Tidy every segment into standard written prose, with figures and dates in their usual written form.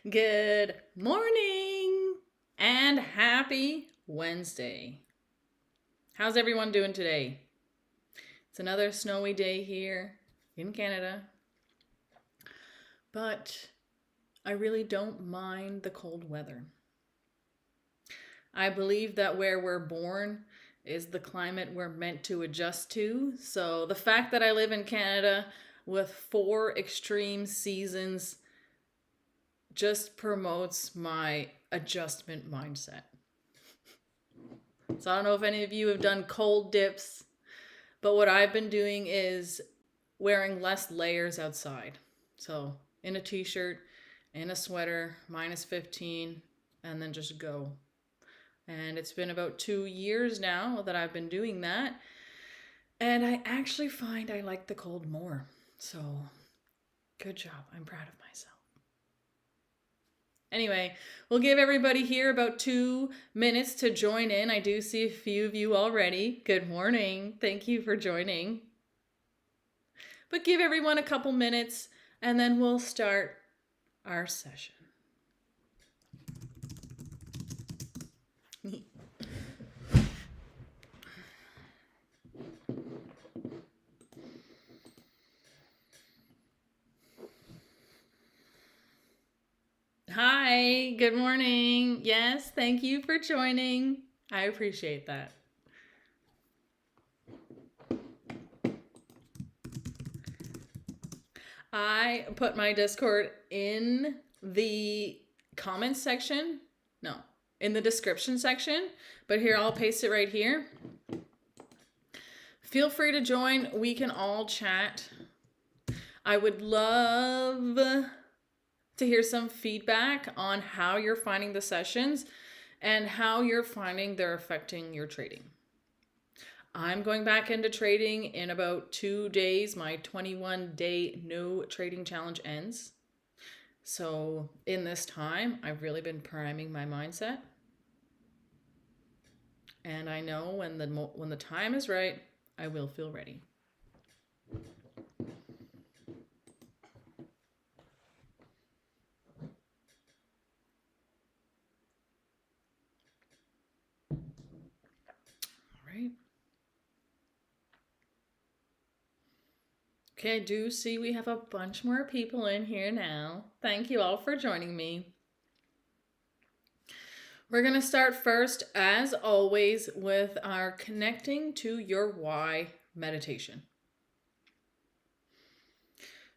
Good morning and happy Wednesday. How's everyone doing today? It's another snowy day here in Canada, but I really don't mind the cold weather. I believe that where we're born is the climate we're meant to adjust to. So the fact that I live in Canada with 4 extreme seasons just promotes my adjustment mindset. So I don't know if any of you have done cold dips, but what I've been doing is wearing less layers outside. So in a t-shirt, in a sweater, -15, and then just go. And it's been about 2 years now that I've been doing that. And I actually find I like the cold more. So good job. I'm proud of myself. Anyway, we'll give everybody here about 2 minutes to join in. I do see a few of you already. Good morning. Thank you for joining. But give everyone a couple minutes and then we'll start our session. Hi, good morning. Yes, thank you for joining. I appreciate that. I put my Discord in the comments section. No, in the description section. But here, I'll paste it right here. Feel free to join. We can all chat. I would love to hear some feedback on how you're finding the sessions and how you're finding they're affecting your trading. I'm going back into trading in about 2 days. My 21-day no trading challenge ends. So in this time, I've really been priming my mindset. And I know when the time is right, I will feel ready. Okay, I do see we have a bunch more people in here now. Thank you all for joining me. We're going to start first, as always, with our connecting to your why meditation.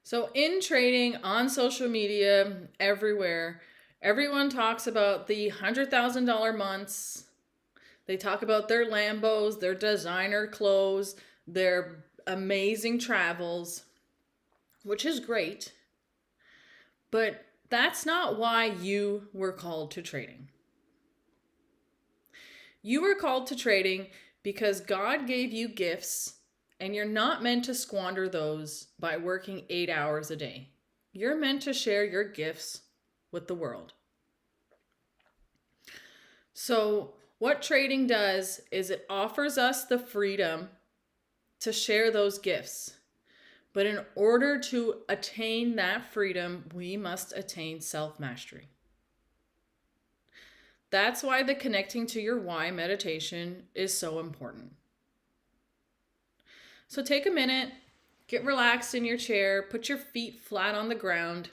So in trading, on social media, everywhere, everyone talks about the $100,000 months. They talk about their Lambos, their designer clothes, their amazing travels, which is great. But that's not why you were called to trading. You were called to trading because God gave you gifts, and you're not meant to squander those by working 8 hours a day. You're meant to share your gifts with the world. So what trading does is it offers us the freedom to share those gifts. But in order to attain that freedom, we must attain self-mastery. That's why the connecting to your why meditation is so important. So take a minute, get relaxed in your chair, put your feet flat on the ground.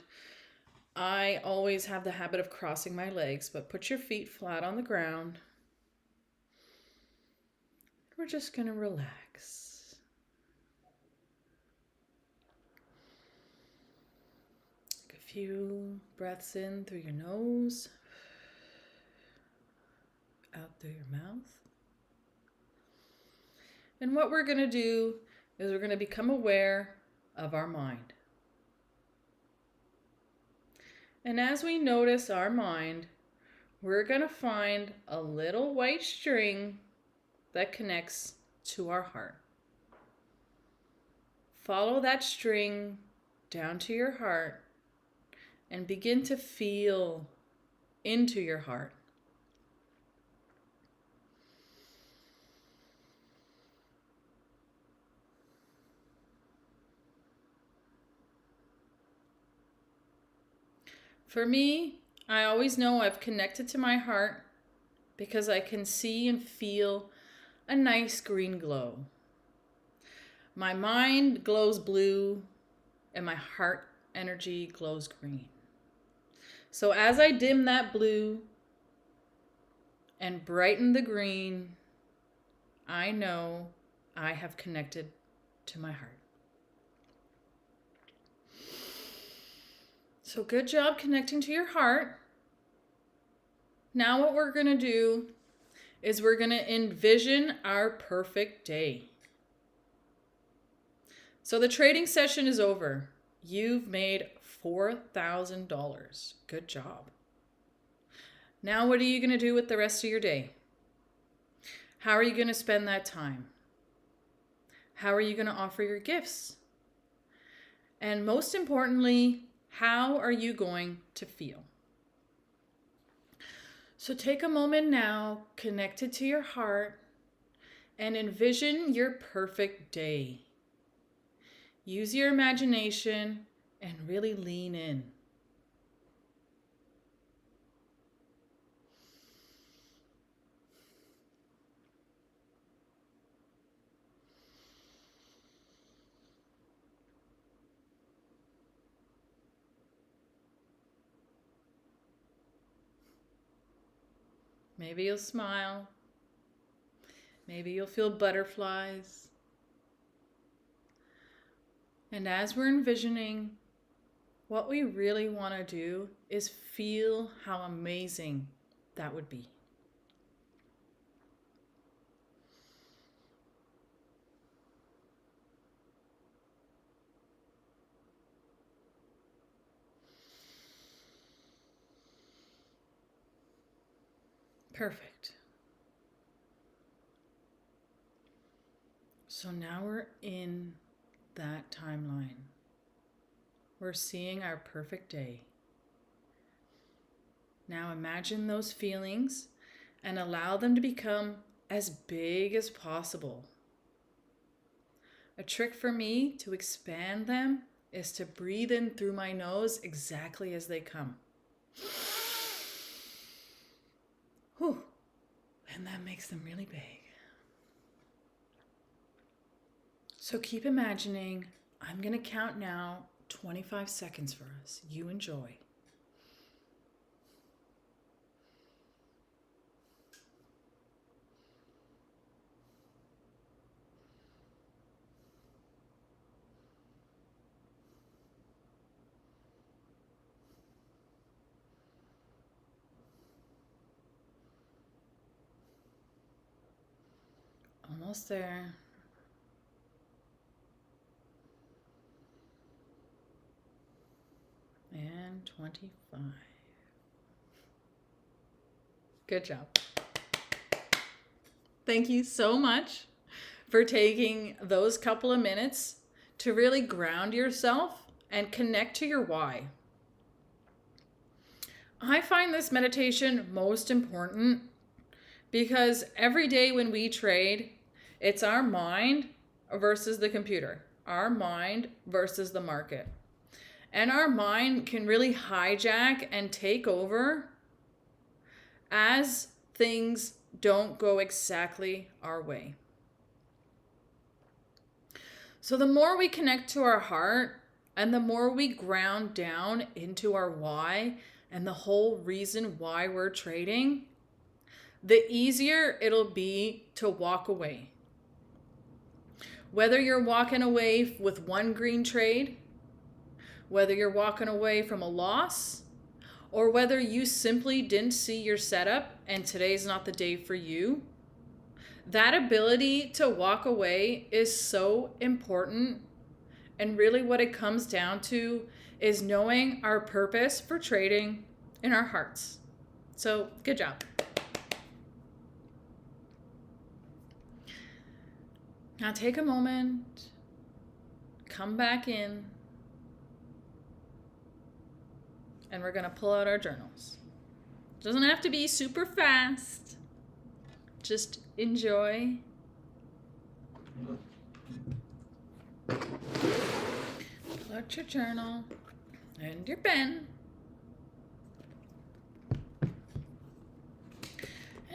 I always have the habit of crossing my legs, but put your feet flat on the ground. We're just going to relax. Take a few breaths in through your nose, out through your mouth. And what we're going to do is we're going to become aware of our mind. And as we notice our mind, we're going to find a little white string that connects to our heart. Follow that string down to your heart and begin to feel into your heart. For me, I always know I've connected to my heart because I can see and feel a nice green glow. My mind glows blue and my heart energy glows green. So as I dim that blue and brighten the green, I know I have connected to my heart. So good job connecting to your heart. Now what we're going to do is we're going to envision our perfect day. So the trading session is over. You've made $4,000. Good job. Now what are you going to do with the rest of your day? How are you going to spend that time? How are you going to offer your gifts? And most importantly, how are you going to feel? So take a moment now, connected to your heart, and envision your perfect day. Use your imagination and really lean in. Maybe you'll smile. Maybe you'll feel butterflies. And as we're envisioning, what we really want to do is feel how amazing that would be. Perfect. So now we're in that timeline. We're seeing our perfect day. Now imagine those feelings and allow them to become as big as possible. A trick for me to expand them is to breathe in through my nose exactly as they come. Whew. And that makes them really big. So keep imagining. I'm going to count now 25 seconds for us. You enjoy. Almost there. And 25. Good job. Thank you so much for taking those couple of minutes to really ground yourself and connect to your why. I find this meditation most important because every day when we trade, it's our mind versus the computer, our mind versus the market. And our mind can really hijack and take over as things don't go exactly our way. So the more we connect to our heart and the more we ground down into our why and the whole reason why we're trading, the easier it'll be to walk away. Whether you're walking away with one green trade, whether you're walking away from a loss, or whether you simply didn't see your setup and today's not the day for you, that ability to walk away is so important. And really what it comes down to is knowing our purpose for trading in our hearts. So good job. Now take a moment, come back in, and we're going to pull out our journals. Doesn't have to be super fast. Just enjoy. Pull out your journal and your pen.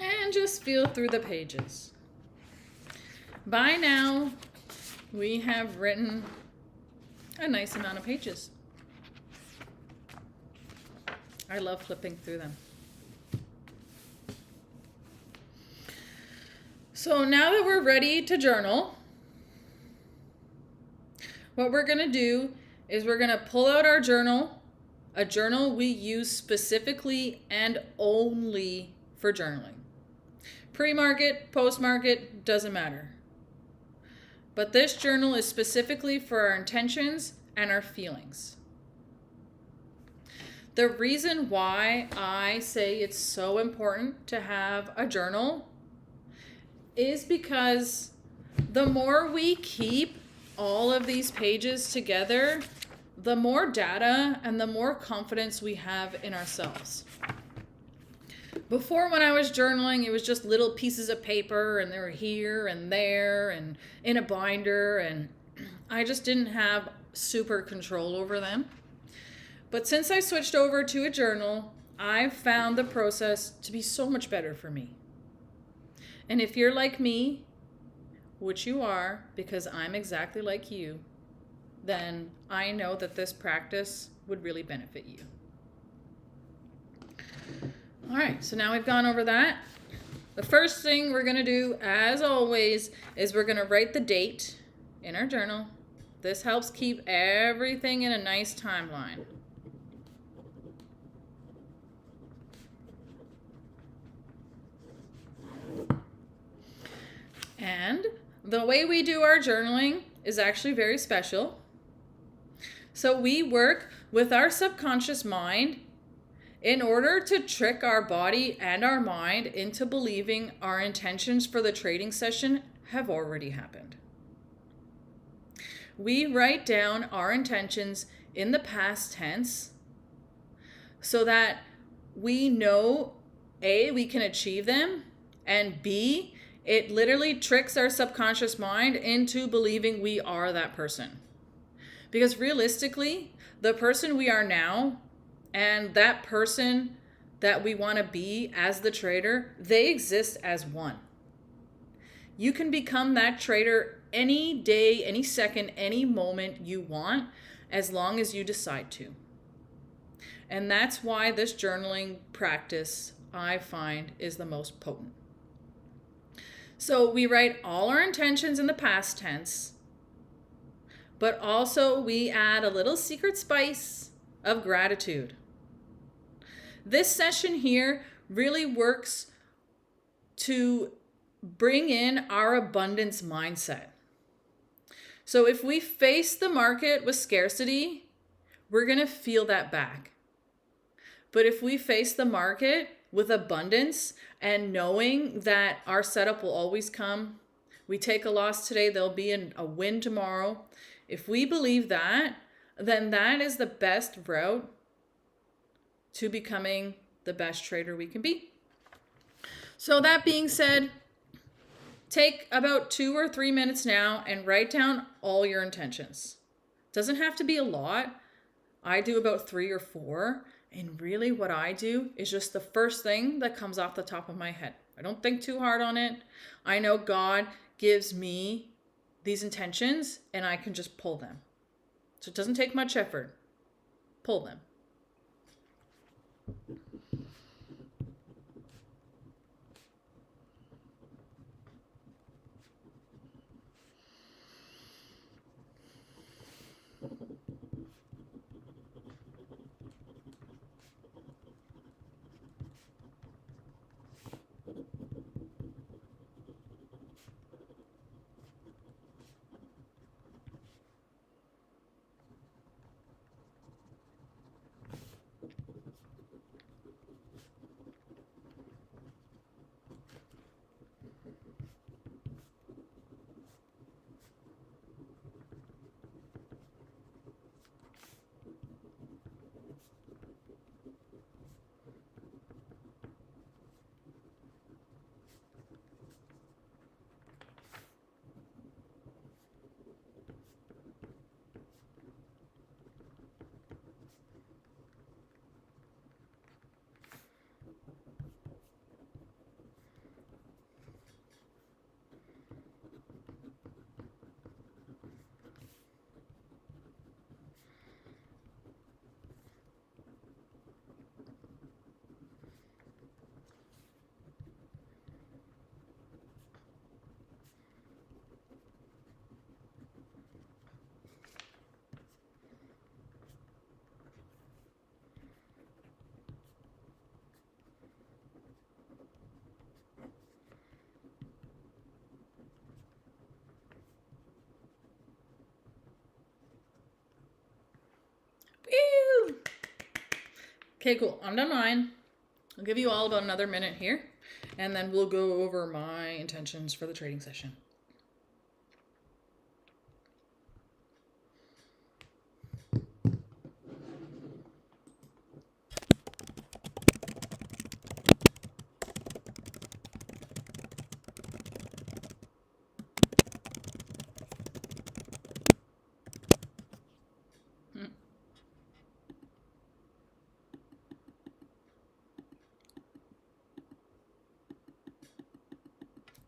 And just feel through the pages. By now, we have written a nice amount of pages. I love flipping through them. So now that we're ready to journal, what we're going to do is we're going to pull out our journal, a journal we use specifically and only for journaling. Pre-market, post-market, doesn't matter. But this journal is specifically for our intentions and our feelings. The reason why I say it's so important to have a journal is because the more we keep all of these pages together, the more data and the more confidence we have in ourselves. Before, when I was journaling, it was just little pieces of paper and they were here and there and in a binder, and I just didn't have super control over them. But since I switched over to a journal, I've found the process to be so much better for me. And if you're like me, which you are, because I'm exactly like you, then I know that this practice would really benefit you. All right, so now we've gone over that. The first thing we're going to do, as always, is we're going to write the date in our journal. This helps keep everything in a nice timeline. And the way we do our journaling is actually very special. So we work with our subconscious mind in order to trick our body and our mind into believing our intentions for the trading session have already happened. We write down our intentions in the past tense so that we know, A, we can achieve them, and B, it literally tricks our subconscious mind into believing we are that person. Because realistically, the person we are now and that person that we want to be as the trader, they exist as one. You can become that trader any day, any second, any moment you want, as long as you decide to. And that's why this journaling practice, I find, is the most potent. So we write all our intentions in the past tense, but also we add a little secret spice of gratitude. This session here really works to bring in our abundance mindset. So if we face the market with scarcity, we're going to feel that back. But if we face the market with abundance and knowing that our setup will always come, we take a loss today, there'll be a win tomorrow. If we believe that, then that is the best route to becoming the best trader we can be. So that being said, take about 2 or 3 minutes now and write down all your intentions. Doesn't have to be a lot. I do about 3 or 4. And really what I do is just the first thing that comes off the top of my head. I don't think too hard on it. I know God gives me these intentions and I can just pull them. So it doesn't take much effort. Pull them. Okay, cool. I'm done mine. I'll give you all about another minute here, and then we'll go over my intentions for the trading session.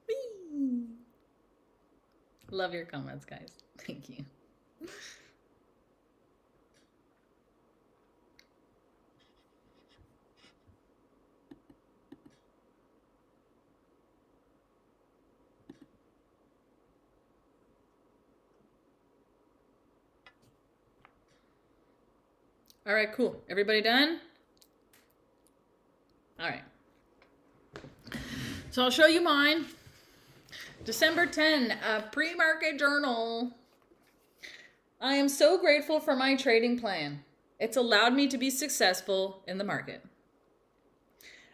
Whee! Love your comments, guys. Thank you. All right, cool. Everybody done? All right. So I'll show you mine. December 10, a pre-market journal. I am so grateful for my trading plan. It's allowed me to be successful in the market.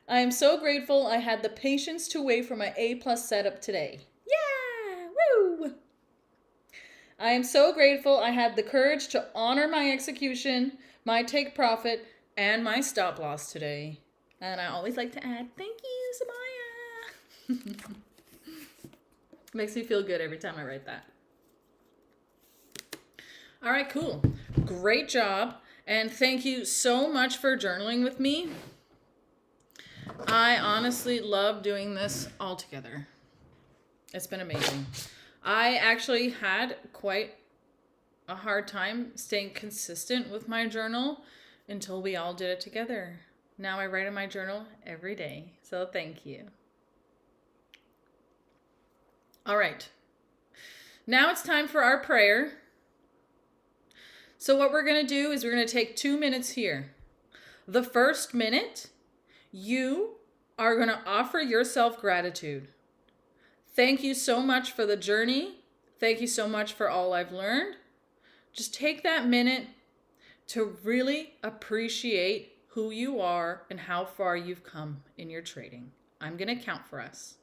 I am so grateful I had the patience to wait for my A+ setup today. Yeah! Woo! I am so grateful I had the courage to honor my execution, my take profit, and my stop loss today. And I always like to add, thank you, Samaya. Makes me feel good every time I write that. All right, cool. Great job. And thank you so much for journaling with me. I honestly love doing this all together. It's been amazing. I actually had quite a hard time staying consistent with my journal until we all did it together. Now I write in my journal every day. So thank you. All right. Now it's time for our prayer. So what we're going to do is we're going to take 2 minutes here. The first minute, you are going to offer yourself gratitude. Thank you so much for the journey. Thank you so much for all I've learned. Just take that minute to really appreciate who you are and how far you've come in your trading. I'm going to count for us.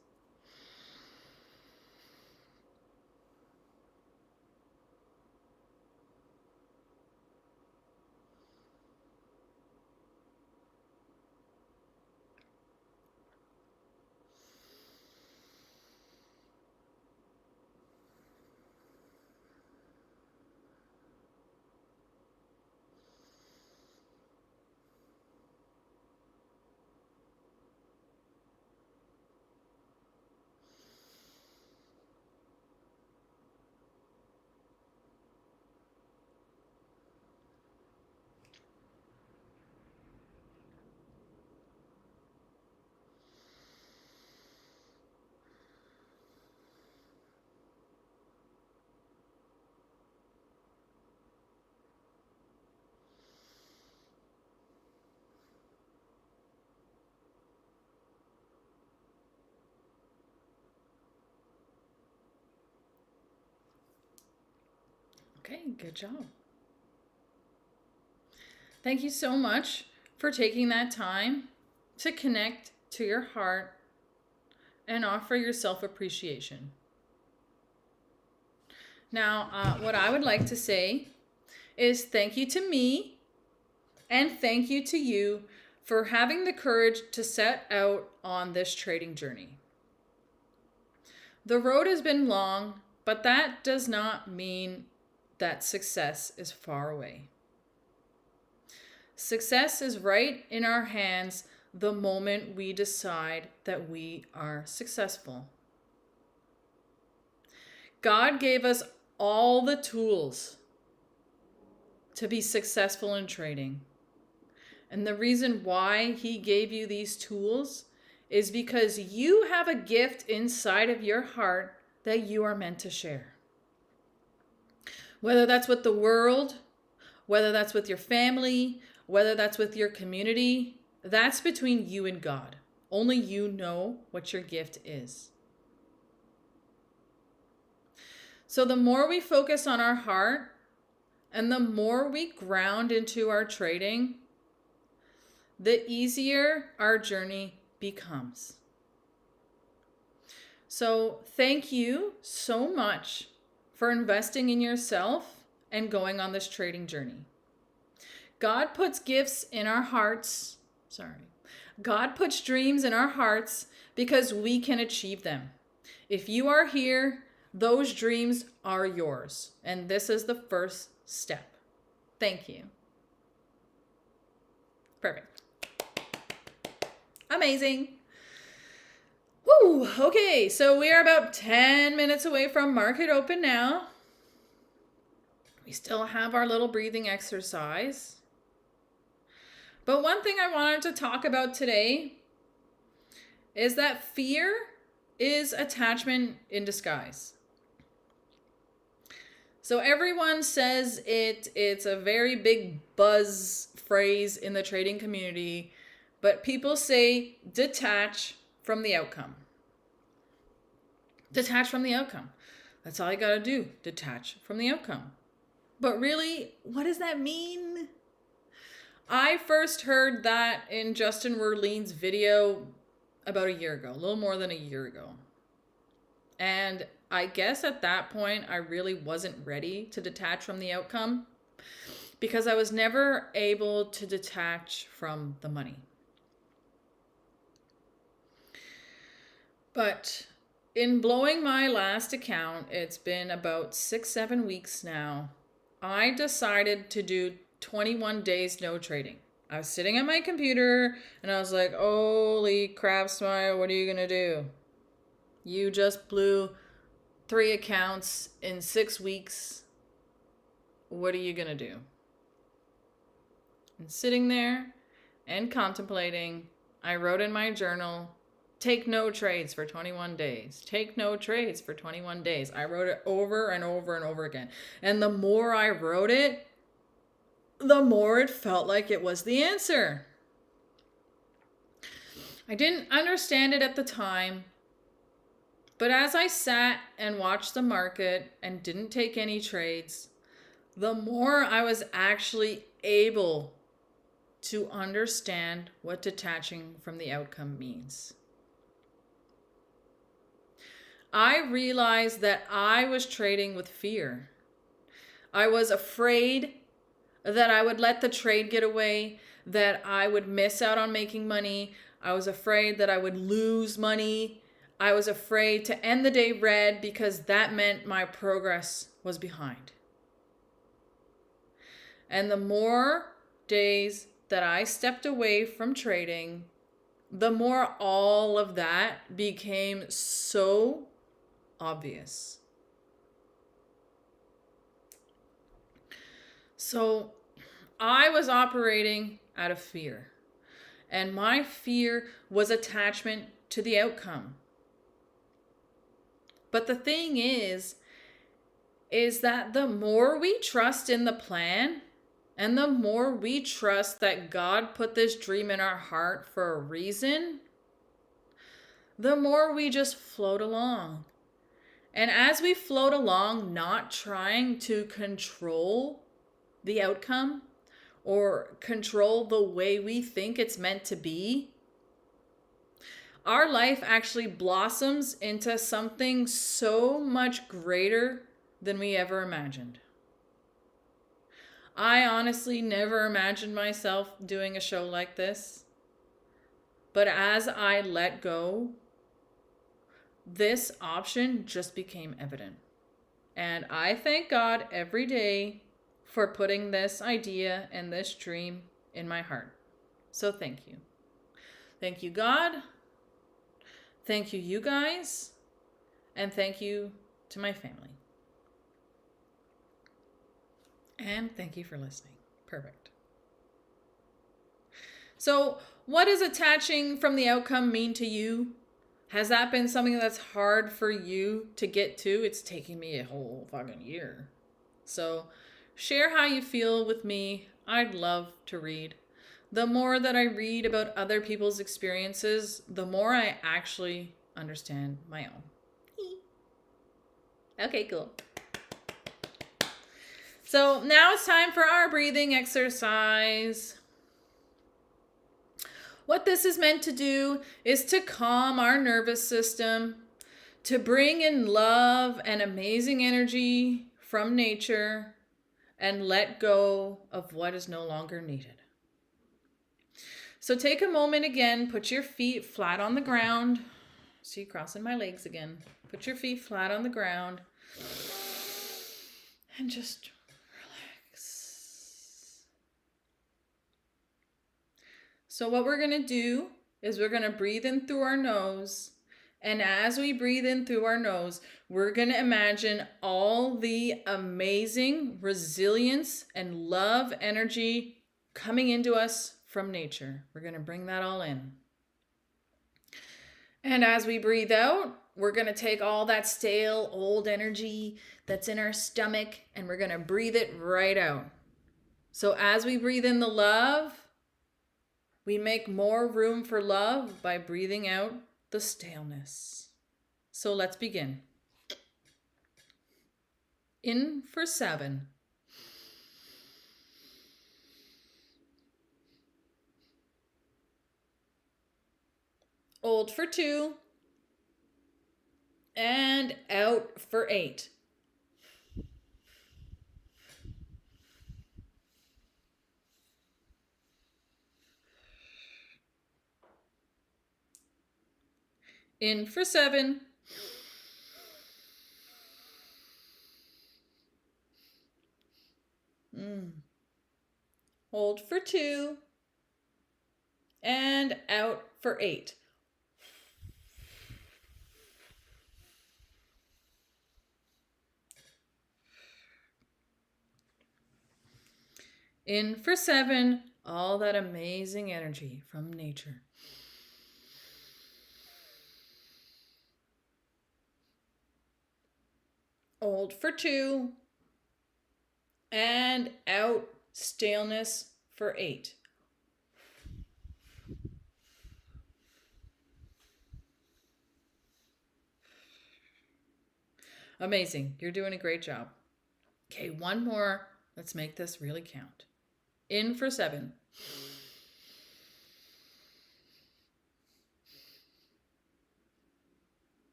Okay, good job. Thank you so much for taking that time to connect to your heart and offer yourself appreciation. Now, what I would like to say is thank you to me and thank you to you for having the courage to set out on this trading journey. The road has been long, but that does not mean that success is far away. Success is right in our hands the moment we decide that we are successful. God gave us all the tools to be successful in trading. And the reason why He gave you these tools is because you have a gift inside of your heart that you are meant to share. Whether that's with the world, whether that's with your family, whether that's with your community, that's between you and God. Only you know what your gift is. So the more we focus on our heart and the more we ground into our trading, the easier our journey becomes. So thank you so much for investing in yourself and going on this trading journey. God puts gifts in our hearts. God puts dreams in our hearts because we can achieve them. If you are here, those dreams are yours. And this is the first step. Thank you. Perfect. Amazing. Woo! Okay, so we are about 10 minutes away from market open now. We still have our little breathing exercise. But one thing I wanted to talk about today is that fear is attachment in disguise. So everyone says it's a very big buzz phrase in the trading community, but people say detach from the outcome. Detach from the outcome. That's all you gotta do, detach from the outcome. But really, what does that mean? I first heard that in Justin Werlein's video about a year ago, a little more than a year ago. And I guess at that point, I really wasn't ready to detach from the outcome because I was never able to detach from the money. But in blowing my last account, it's been about 6-7 weeks now, I decided to do 21 days no trading. I was sitting at my computer and I was like, holy crap, Smile, what are you going to do? You just blew 3 accounts in 6 weeks. What are you going to do? And sitting there and contemplating, I wrote in my journal, take no trades for 21 days. Take no trades for 21 days. I wrote it over and over and over again. And the more I wrote it, the more it felt like it was the answer. I didn't understand it at the time, but as I sat and watched the market and didn't take any trades, the more I was actually able to understand what detaching from the outcome means. I realized that I was trading with fear. I was afraid that I would let the trade get away, that I would miss out on making money. I was afraid that I would lose money. I was afraid to end the day red because that meant my progress was behind. And the more days that I stepped away from trading, the more all of that became so obvious. So I was operating out of fear, and my fear was attachment to the outcome. But the thing is that the more we trust in the plan, and the more we trust that God put this dream in our heart for a reason, the more we just float along. And as we float along, not trying to control the outcome or control the way we think it's meant to be, our life actually blossoms into something so much greater than we ever imagined. I honestly never imagined myself doing a show like this. But as I let go, this option just became evident. And I thank God every day for putting this idea and this dream in my heart. So thank you. Thank you, God. Thank you, you guys. And thank you to my family. And thank you for listening. Perfect. So, what does attaching from the outcome mean to you? Has that been something that's hard for you to get to? It's taking me a whole fucking year. So, share how you feel with me. I'd love to read. The more that I read about other people's experiences, the more I actually understand my own. Okay, cool. So now it's time for our breathing exercise. What this is meant to do is to calm our nervous system, to bring in love and amazing energy from nature, and let go of what is no longer needed. So take a moment again, put your feet flat on the ground. See, crossing my legs again. Put your feet flat on the ground and just relax. So what we're going to do is we're going to breathe in through our nose. And as we breathe in through our nose, we're going to imagine all the amazing resilience and love energy coming into us from nature. We're going to bring that all in. And as we breathe out, we're going to take all that stale, old energy that's in our stomach and we're going to breathe it right out. So as we breathe in the love, we make more room for love by breathing out the staleness. So let's begin. In for 7. Hold for 2. And out for 8. In for 7. Hold for 2. And out for 8. In for 7, all that amazing energy from nature. Hold for 2. And out, staleness for 8. Amazing. You're doing a great job. Okay, one more. Let's make this really count. In for 7.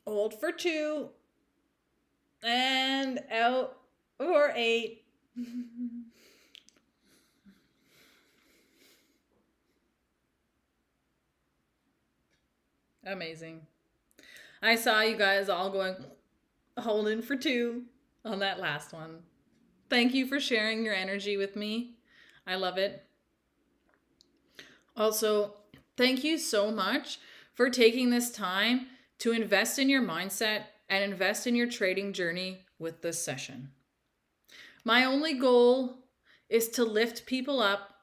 Hold for 2. And out for 8. Amazing. I saw you guys all going, holding for 2 on that last one. Thank you for sharing your energy with me. I love it. Also, thank you so much for taking this time to invest in your mindset and invest in your trading journey with this session. My only goal is to lift people up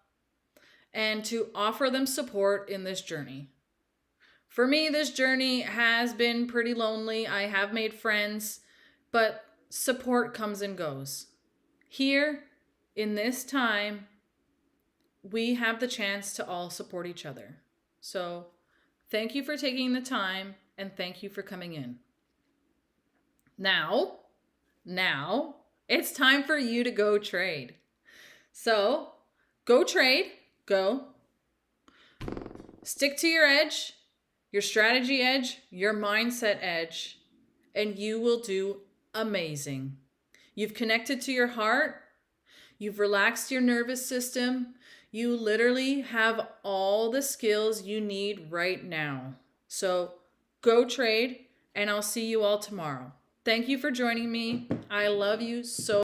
and to offer them support in this journey. For me, this journey has been pretty lonely. I have made friends, but support comes and goes. Here, in this time, we have the chance to all support each other. So thank you for taking the time and thank you for coming in. Now, it's time for you to go trade. So go trade, go. Stick to your edge, your strategy edge, your mindset edge, and you will do amazing. You've connected to your heart. You've relaxed your nervous system. You literally have all the skills you need right now. So go trade, and I'll see you all tomorrow. Thank you for joining me. I love you so